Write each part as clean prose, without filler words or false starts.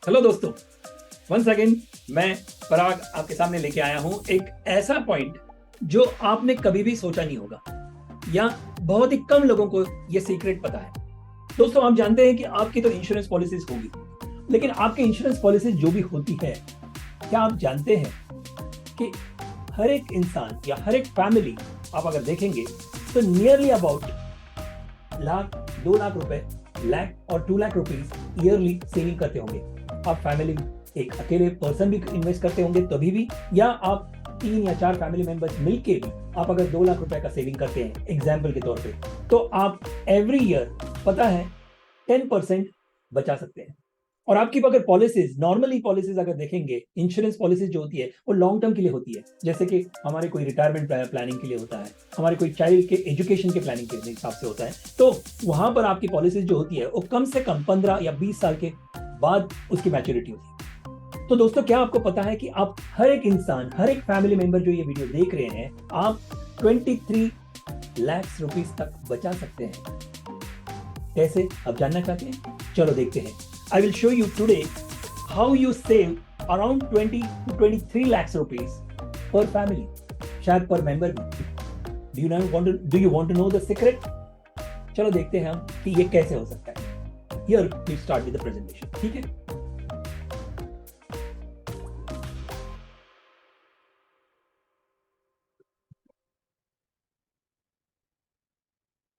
Hello दोस्तों, once again मैं पराग आपके सामने लेके आया हूं एक ऐसा पॉइंट जो आपने कभी भी सोचा नहीं होगा या बहुत ही कम लोगों को ये सीक्रेट पता है। दोस्तों, आप जानते हैं कि आपकी तो इंश्योरेंस पॉलिसीज होगी, लेकिन आपकी इंश्योरेंस पॉलिसीज जो भी होती है, क्या आप जानते हैं कि हर एक इंसान या हर एक फैमिली आप अगर देखेंगे तो नियरली अबाउट लाख, 2 लाख रुपए, लाख और 2 लाख रुपीज ईयरली सेविंग करते होंगे। आप फैमिली एक अकेले पर्सन भी इन्वेस्ट करते होंगे तभी भी, या आप 3 या 4 फैमिली मेंबर्स मिलके भी आप अगर 2 लाख रुपए का सेविंग करते हैं एग्जाम्पल के तौर पे, तो आप एवरी ईयर पता है 10% बचा सकते हैं। और आपकी अगर पॉलिसीज, नॉर्मली पॉलिसीज अगर देखेंगे, इंश्योरेंस पॉलिसीज जो होती है वो लॉन्ग टर्म के लिए होती है, जैसे कि हमारे कोई रिटायरमेंट प्लानिंग के लिए होता है, हमारे कोई चाइल्ड के एजुकेशन के प्लानिंग के हिसाब से होता है। तो वहां पर आपकी पॉलिसीज जो होती है वो कम से कम 15 या 20 साल के बाद उसकी मैच्योरिटी होती है। तो दोस्तों, क्या आपको पता है कि आप हर एक इंसान, हर एक फैमिली मेंबर जो ये वीडियो देख रहे हैं, आप 23 लाख रुपीस तक बचा सकते हैं। कैसे, आप जानना चाहते हैं? चलो देखते हैं। I will show you today how you save around 20 to 23 lakhs rupees per family, शायद per member भी। Do you want to know the secret? चलो देखते हैं हम कि ये कैसे हो सकता है। Here we start with the presentation, ठीक है?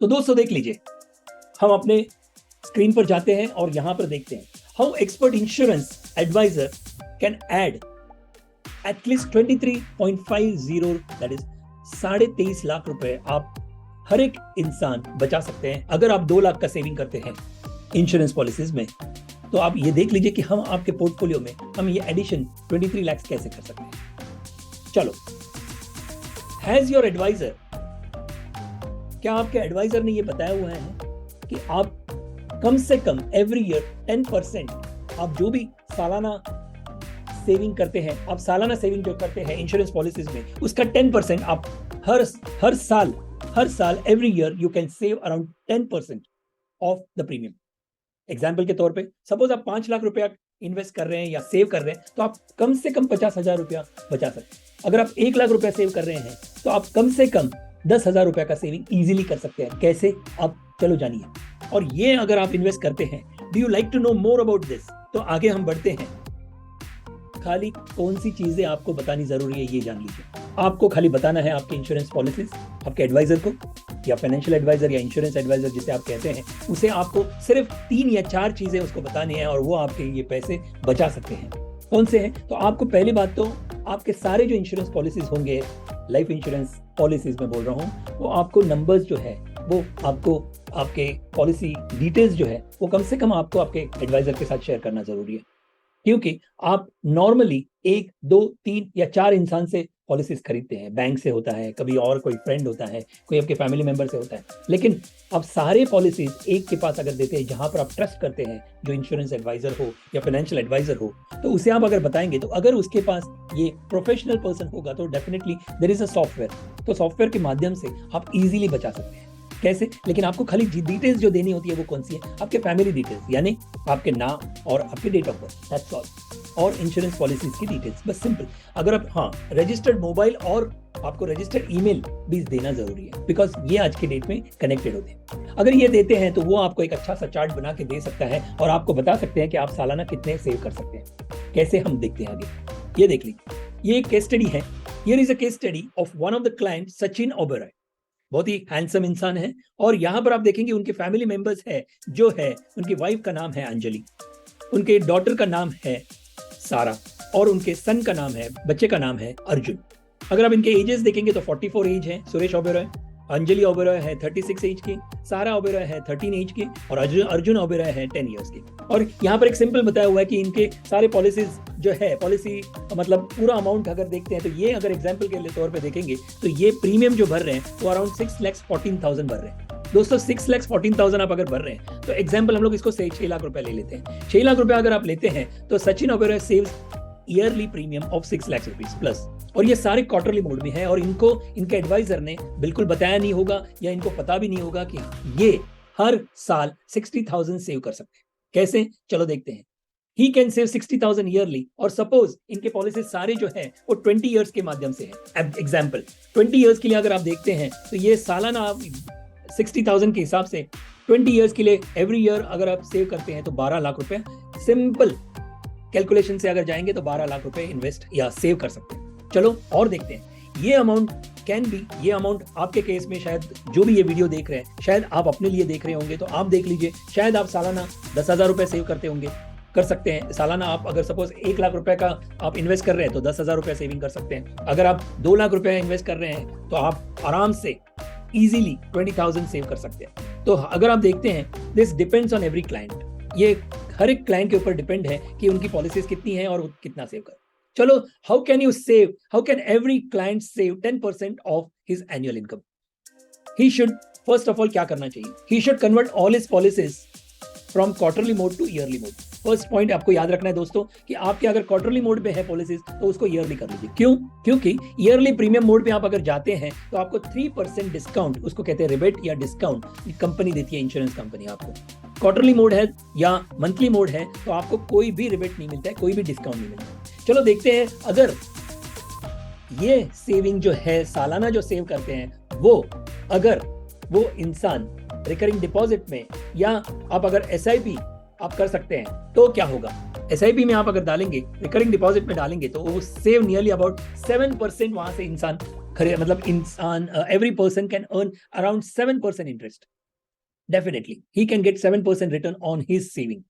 तो दोस्तों देख लीजिए, हम अपने स्क्रीन पर जाते हैं और यहां पर देखते हैं how expert insurance advisor can add at least 23.50, that is 23.5 lakh रुपए आप हर एक इंसान बचा सकते हैं अगर आप 2 लाख का सेविंग करते हैं इंश्योरेंस पॉलिसीज में। तो आप ये देख लीजिए कि हम आपके पोर्टफोलियो में हम ये एडिशन 23 लाख कैसे कर सकते हैं। चलो, हैज योर एडवाइजर, क्या आपके एडवाइजर ने ये बताया हुआ है कि आप कम से कम एवरी ईयर 10% आप जो भी सालाना सेविंग करते हैं, आप सालाना सेविंग जो करते हैं इंश्योरेंस पॉलिसीज में, उसका 10% आप हर साल every year you can save around 10% of the premium. Example के तौर पे सपोज आप 5 लाख रुपया इन्वेस्ट कर रहे हैं या सेव कर रहे हैं, तो आप कम से कम 50,000 रुपया बचा सकते हैं। अगर आप 1 लाख रुपया सेव कर रहे हैं तो आप कम से कम 10,000 रुपया का सेविंग इजीली कर सकते हैं। कैसे, आप चलो जानिए। और ये अगर आप इन्वेस्ट करते हैं, do you like to know more about this? तो आगे हम बढ़ते हैं। खाली कौन सी चीजें आपको बतानी जरूरी है ये जान लीजिए। आपको खाली बताना है आपके इंश्योरेंस पॉलिसीज, आपके एडवाइजर को या फाइनेंशियल एडवाइजर या इंश्योरेंस एडवाइजर जिसे आप कहते हैं, उसे आपको सिर्फ 3 या 4 चीजें उसको बतानी है और वो आपके ये पैसे बचा सकते हैं। कौन से हैं? तो आपको पहली बात तो आपके सारे जो इंश्योरेंस पॉलिसीज होंगे, लाइफ इंश्योरेंस पॉलिसीज में बोल रहा हूँ, वो आपको नंबर्स जो है वो आपको आपके पॉलिसी डिटेल्स जो है वो कम से कम आपको आपके एडवाइजर के साथ शेयर करना जरूरी है। क्योंकि आप नॉर्मली 1, 2, 3 या 4 इंसान से पॉलिसीज खरीदते हैं, बैंक से होता है, कभी और कोई फ्रेंड होता है, कोई आपके फैमिली मेंबर से होता है, लेकिन आप सारे पॉलिसीज एक के पास अगर देते हैं जहां पर आप ट्रस्ट करते हैं, जो इंश्योरेंस एडवाइजर हो या फाइनेंशियल एडवाइजर हो, तो उसे आप अगर बताएंगे, तो अगर उसके पास ये प्रोफेशनल पर्सन होगा तो definitely there is a software, तो सॉफ्टवेयर के माध्यम से आप इजीली बचा सकते हैं। कैसे? लेकिन आपको खाली डिटेल्स जो देनी होती है वो कौन सी है? आपके फैमिली डिटेल्स, यानी आपके नाम और आपके date of birth, that's all, और इंश्योरेंस पॉलिसीज की डिटेल्स, बस सिंपल। अगर आप रजिस्टर्ड मोबाइल और आपको रजिस्टर्ड ईमेल भी देना जरूरी है, बिकॉज ये आज की डेट में कनेक्टेड होते हैं। अगर ये देते हैं तो वो आपको एक अच्छा सा चार्ट बना के दे सकता है और आपको बता सकते हैं कि आप सालाना कितने सेव कर सकते हैं। कैसे, हम देखते हैं आगे। ये देख लीजिए, ये एक केस स्टडी है। Here is a case study of one of the client, Sachin Oberoi. बहुत ही हैंडसम इंसान है और यहां पर आप देखेंगे उनके फैमिली मेंबर्स है, जो है उनकी वाइफ का नाम है अंजलि, उनके डॉटर का नाम है सारा और उनके सन का नाम है, बच्चे का नाम है अर्जुन। अगर आप इनके एजेस देखेंगे तो 44 एज है सुरेश ओबेरॉय, अंजलि ओबेरॉय है 36 एज की, सारा ओबेरॉय है 13 एज की और अर्जुन ओबेरॉय है 10 ईयर्स की। और यहाँ पर एक सिंपल बताया हुआ है कि इनके सारे पॉलिसीज जो है, पॉलिसी मतलब पूरा अमाउंट अगर देखते हैं तो ये अगर एग्जाम्पल के तौर पे देखेंगे तो ये प्रीमियम जो भर रहे हैं वो अराउंड 6,14,000 भर रहे हैं। दोस्तों 6,14,000 आप अगर भर रहे हैं तो एग्जाम्पल हम लोग इसको 6 लाख रुपए ले लेते हैं। 6 लाख रुपए अगर आप लेते हैं तो Sachin Oberoi saves yearly premium of 6 lakh rupees plus, और ये सारे क्वार्टरली मोड में है और इनको इनके एडवाइजर ने बिल्कुल बताया नहीं होगा या इनको पता भी नहीं होगा कि ये हर साल 60,000 सेव कर सकते हैं। कैसे, चलो देखते हैं। ही कैन सेव 60,000 ईयरली, और सपोज इनके पॉलिसी सारे जो है वो 20 ईयर्स के माध्यम से है। एग्जाम्पल 20 ईयर्स के लिए अगर आप देखते हैं तो ये सालाना आप 60,000 के हिसाब से 20 ईयर्स के लिए एवरी ईयर अगर आप सेव करते हैं तो 12 लाख रुपए, सिंपल कैलकुलेशन से अगर जाएंगे तो 12 लाख रुपए इन्वेस्ट या सेव कर सकते हैं। चलो और देखते हैं ये अमाउंट कैन बी, ये अमाउंट आपके केस में शायद जो भी ये वीडियो देख रहे हैं शायद आप अपने लिए देख रहे होंगे, तो आप देख लीजिए, शायद आप सालाना 10,000 रुपए सेव करते होंगे, कर सकते हैं। सालाना आप अगर सपोज 1 लाख रुपए का आप इन्वेस्ट कर रहे हैं तो 10,000 रुपए सेविंग कर सकते हैं। अगर आप 2 लाख रुपए इन्वेस्ट कर रहे हैं तो आप आराम से इजीली 20,000 सेव कर सकते हैं। तो अगर आप देखते हैं this depends on every client, ये हर एक क्लाइंट के ऊपर डिपेंड है कि उनकी पॉलिसीज कितनी है और वो कितना सेव कर। चलो, how can every client save 10% of his annual income? He should first of all क्या करना चाहिए, he should convert all his policies from quarterly mode to yearly mode. First point आपको याद रखना है दोस्तों कि आपके अगर क्वार्टरली मोड पे है पॉलिसीज तो उसको ईयरली कर लीजिए। क्यों? क्योंकि ईयरली प्रीमियम मोड पे आप अगर जाते हैं तो आपको 3% डिस्काउंट, उसको कहते हैं रिबेट या डिस्काउंट, कंपनी देती है, इंश्योरेंस कंपनी आपको। क्वार्टरली मोड है या मंथली मोड है तो आपको कोई भी रिबेट नहीं मिलता है, कोई भी डिस्काउंट नहीं मिलता है। चलो देखते हैं, अगर ये सेविंग जो है सालाना जो सेव करते हैं अगर वो इंसान रिकरिंग डिपॉजिट में या आप अगर SIP आप कर सकते हैं तो क्या होगा? SIP में आप अगर डालेंगे, रिकरिंग डिपॉजिट में डालेंगे तो वो सेव नियरली अबाउट 7%, वहां से इंसान every person can earn around 7% interest. Definitely he can get 7% return on his saving,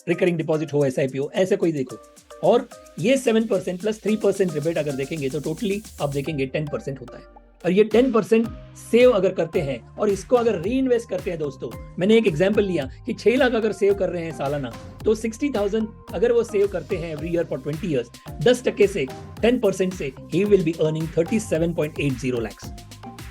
recurring deposit हो, SIP हो, ऐसे कोई देखो। और ये 7% प्लस 3% रिबेट अगर देखेंगे तो टोटली आप देखेंगे 10% होता है। और ये 10% सेव अगर करते हैं और इसको अगर री इन्वेस्ट करते हैं दोस्तों, मैंने एक एग्जांपल लिया कि 6 लाख अगर सेव कर रहे हैं सालाना तो 60,000 अगर वो सेव करते हैं एवरी ईयर फॉर 20 ईयर्स, 10% से 10% से he will be earning 37.80 lakhs।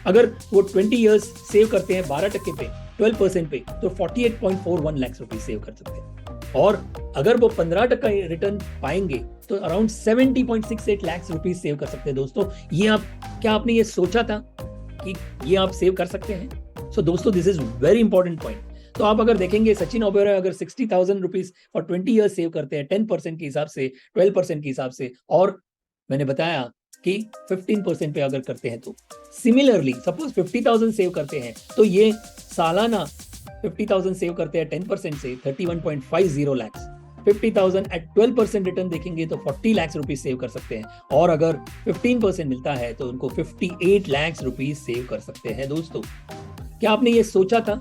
अगर वो 20 ईयर्स सेव करते हैं 12% पे, 12% पे, तो 48.41 lakhs रुपीज सेव कर सकते हैं। और अगर वो 15% रिटर्न पाएंगे तो अराउंड 70.68 लाख रुपीज सेव कर सकते हैं दोस्तों। ये क्या आपने ये सोचा था कि ये आप सेव कर सकते हैं? सो दोस्तों, this is very important point. तो आप अगर देखेंगे सचिन ओबेरॉय अगर 60,000 रुपीज और 20 ईयर्स सेव करते हैं 10% के हिसाब से, 12% के हिसाब से, और मैंने बताया कि 15% पे अगर करते हैं तो सिमिलरली सपोज 50,000 सेव करते हैं तो ये सालाना 50,000 सेव करते हैं 10% से 31.50 lakhs, 50,000 एट 12% रिटर्न देखेंगे तो 40 लाख रुपीज सेव कर सकते हैं। और अगर 15% मिलता है तो उनको 58 लाख रुपीज सेव कर सकते हैं दोस्तों। क्या आपने ये सोचा था?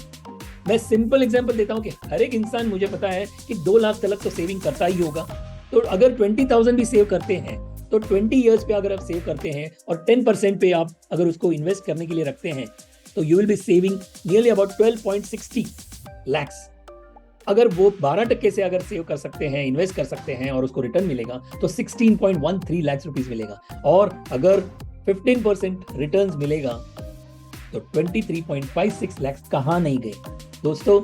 मैं सिंपल एग्जांपल देता हूं कि हर एक इंसान, मुझे पता है कि 2 लाख तक तो सेविंग करता ही होगा। तो अगर 20,000 भी सेव करते हैं तो 20 ईयर्स पे अगर आप सेव करते हैं और 10% पे आप अगर उसको इन्वेस्ट करने के लिए रखते हैं तो you will be saving nearly about 12.60 lakhs। अगर वो 12% से अगर सेव कर सकते हैं, इन्वेस्ट कर सकते हैं और उसको रिटर्न मिलेगा तो 16.13 लाख रुपीज मिलेगा। और अगर 15% रिटर्न्स मिलेगा तो 23.56 लाख कहां नहीं गए दोस्तों।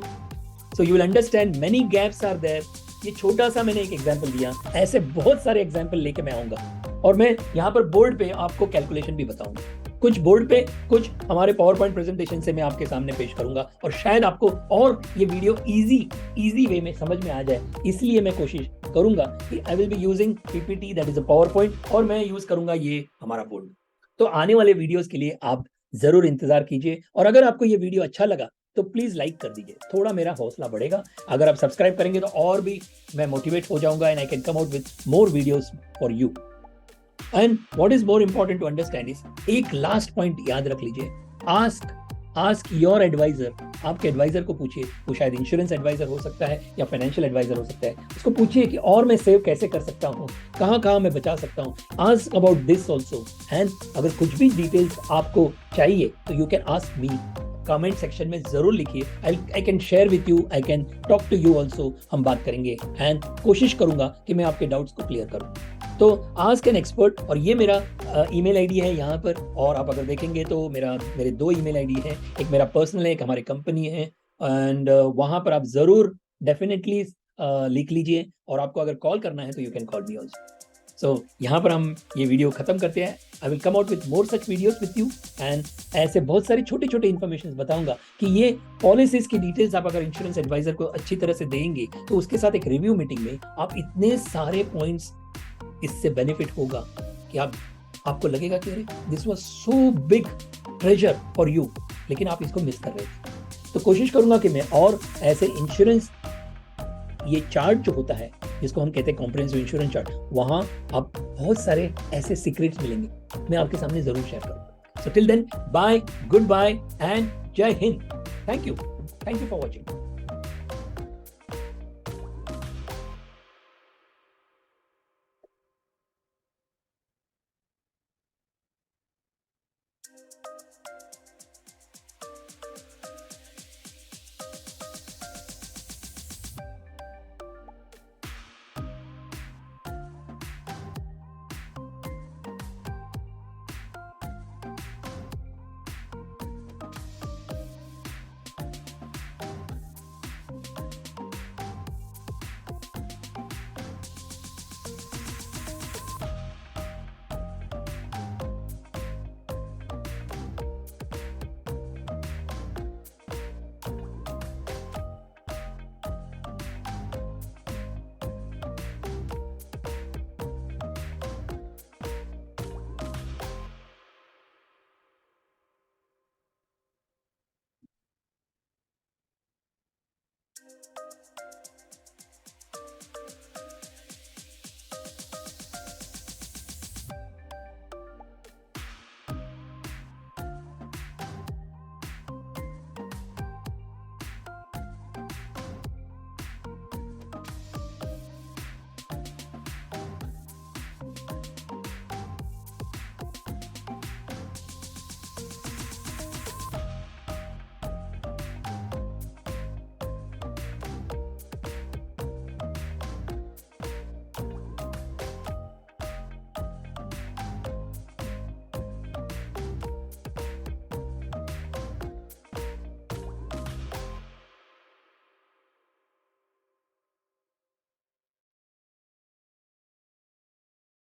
So you will understand many gaps are there. ये छोटा सा मैंने एक एग्जांपल दिया, ऐसे बहुत सारे एग्जांपल लेके मैं आऊंगा और मैं यहाँ पर बोर्ड पे आपको कैलकुलेशन भी बताऊंगा, कुछ बोर्ड पे, कुछ हमारे पावर पॉइंट प्रेजेंटेशन से मैं आपके सामने पेश करूंगा और शायद आपको और ये वीडियो इजी वे में समझ में आ जाए। इसलिए मैं कोशिश करूंगा कि I will be using PPT, that is a power point, और मैं यूज करूंगा ये हमारा बोर्ड। तो आने वाले वीडियोस के लिए आप जरूर इंतजार कीजिए और अगर आपको ये वीडियो अच्छा लगा तो प्लीज लाइक कर दीजिए, थोड़ा मेरा हौसला बढ़ेगा। अगर आप सब्सक्राइब करेंगे तो और भी मैं मोटिवेट हो जाऊंगा and I can come out with more videos for you. And what is more important to understand is, एक लास्ट पॉइंट याद रख लीजिए, आस्क योर एडवाइजर। आपके एडवाइजर को पूछिए, वो शायद इंश्योरेंस एडवाइजर हो सकता है या फाइनेंशियल एडवाइजर हो सकता है, उसको पूछिए कि और मैं सेव कैसे कर सकता हूँ, कहाँ मैं बचा सकता हूँ। Ask about this also. And अगर कुछ भी डिटेल्स आपको चाहिए तो you can ask me, comment section में जरूर लिखिए। I can share with you, I can talk to you also. हम बात करेंगे एंड कोशिश करूंगा कि मैं आपके डाउट्स को क्लियर करूं। तो आस्क एन एक्सपर्ट, और ये मेरा ईमेल आईडी है यहाँ पर, और आप अगर देखेंगे तो मेरे 2 ईमेल आईडी है, एक मेरा पर्सनल है, एक हमारी कंपनी है। एंड वहाँ पर आप जरूर डेफिनेटली लिख लीजिए, और आपको अगर कॉल करना है तो you can call me also. So यहाँ पर हम ये वीडियो खत्म करते हैं. I will come out with more such videos with you, and ऐसे बहुत सारे छोटे छोटे इन्फॉर्मेशन बताऊंगा कि ये पॉलिसीज की डिटेल्स आप अगर इंश्योरेंस एडवाइजर को अच्छी तरह से देंगे तो उसके साथ एक रिव्यू मीटिंग में आप इतने सारे पॉइंट्स इससे बेनिफिट होगा कि आपको लगेगा कि अरे this was so big treasure for you, लेकिन आप इसको मिस कर रहे थे. तो कोशिश करूंगा कि मैं और ऐसे इंश्योरेंस ये चार्ट जो होता है जिसको हम कहते हैं कॉम्प्रिहेंसिव इंश्योरेंस चार्ट, वहां आप बहुत सारे ऐसे सीक्रेट्स मिलेंगे, मैं आपके सामने जरूर शेयर करूंगा. So till then, bye, good bye and जय हिंद. Thank you for watching.